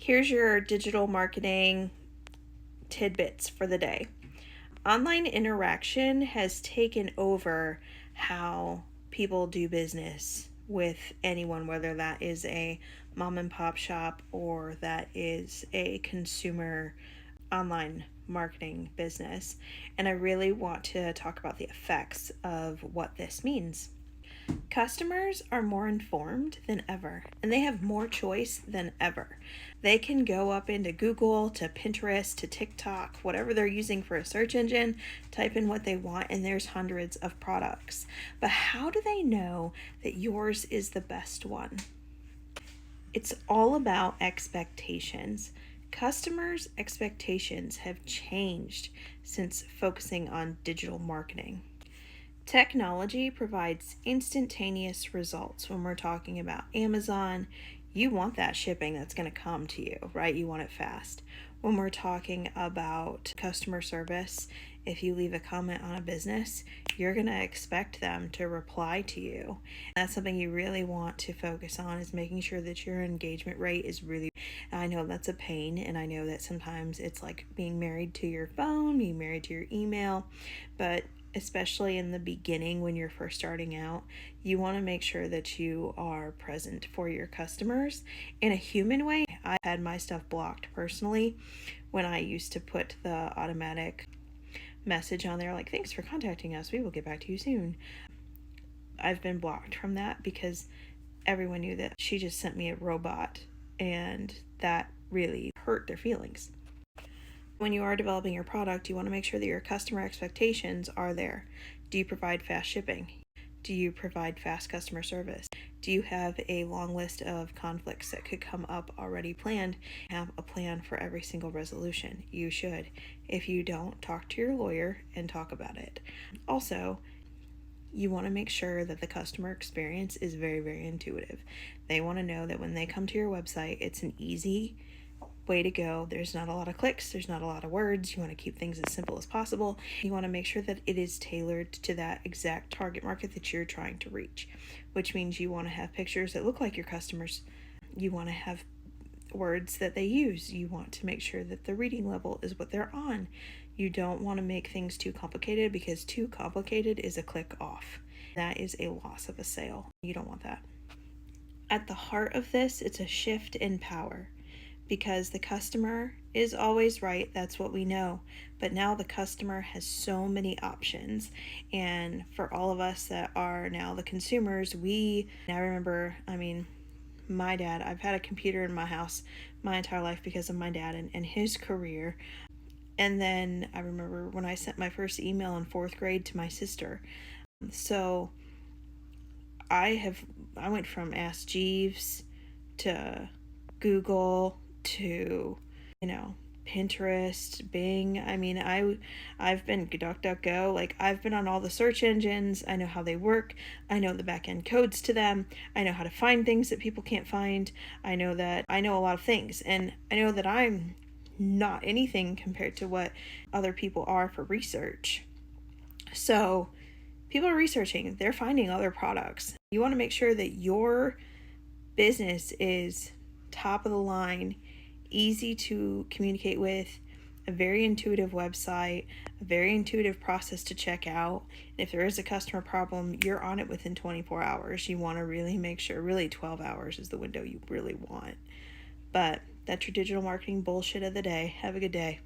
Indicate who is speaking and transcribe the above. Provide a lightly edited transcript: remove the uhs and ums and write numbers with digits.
Speaker 1: Here's your digital marketing tidbits for the day. Online interaction has taken over how people do business with anyone, whether that is a mom and pop shop or that is a consumer online marketing business. And I really want to talk about the effects of what this means. Customers are more informed than ever, and they have more choice than ever. They can go up into Google, to Pinterest, to TikTok, whatever they're using for a search engine, type in what they want, and there's hundreds of products. But how do they know that yours is the best one? It's all about expectations. Customers' expectations have changed since focusing on digital marketing. Technology provides instantaneous results. When we're talking about Amazon, you want that shipping that's going to come to you, right? You want it fast. When we're talking about customer service, if you leave a comment on a business, you're going to expect them to reply to you. That's something you really want to focus on, is making sure that your engagement rate is really. I know that's a pain, and I know that sometimes it's like being married to your phone, being married to your email, but especially in the beginning when you're first starting out, you want to make sure that you are present for your customers in a human way. I had my stuff blocked personally when I used to put the automatic message on there like, thanks for contacting us, we will get back to you soon. I've been blocked from that because everyone knew that she just sent me a robot, and that really hurt their feelings. When you are developing your product, you want to make sure that your customer expectations are there. Do you provide fast shipping? Do you provide fast customer service? Do you have a long list of conflicts that could come up already planned? Have a plan for every single resolution. You should. If you don't, talk to your lawyer and talk about it. Also, you want to make sure that the customer experience is very, very intuitive. They want to know that when they come to your website, it's an easy way to go. There's not a lot of clicks, there's not a lot of words. You want to keep things as simple as possible. You want to make sure that it is tailored to that exact target market that you're trying to reach, which means you want to have pictures that look like your customers. You want to have words that they use. You want to make sure that the reading level is what they're on. You don't want to make things too complicated, because too complicated is a click off. That is a loss of a sale. You don't want that. At the heart of this, it's a shift in power, because the customer is always right. That's what we know. But now the customer has so many options. And for all of us that are now the consumers, I remember, my dad, I've had a computer in my house my entire life because of my dad and his career. And then I remember when I sent my first email in 4th grade to my sister. So I went from Ask Jeeves to Google to, Pinterest, Bing. I've been DuckDuckGo. Like, I've been on all the search engines. I know how they work. I know the back end codes to them. I know how to find things that people can't find. I know a lot of things, and I know that I'm not anything compared to what other people are for research. So people are researching, they're finding other products. You want to make sure that your business is top of the line, easy to communicate with, a very intuitive website, a very intuitive process to check out. And if there is a customer problem, you're on it within 24 hours. You want to really make sure, really 12 hours is the window you really want. But that's your digital marketing bullshit of the day. Have a good day.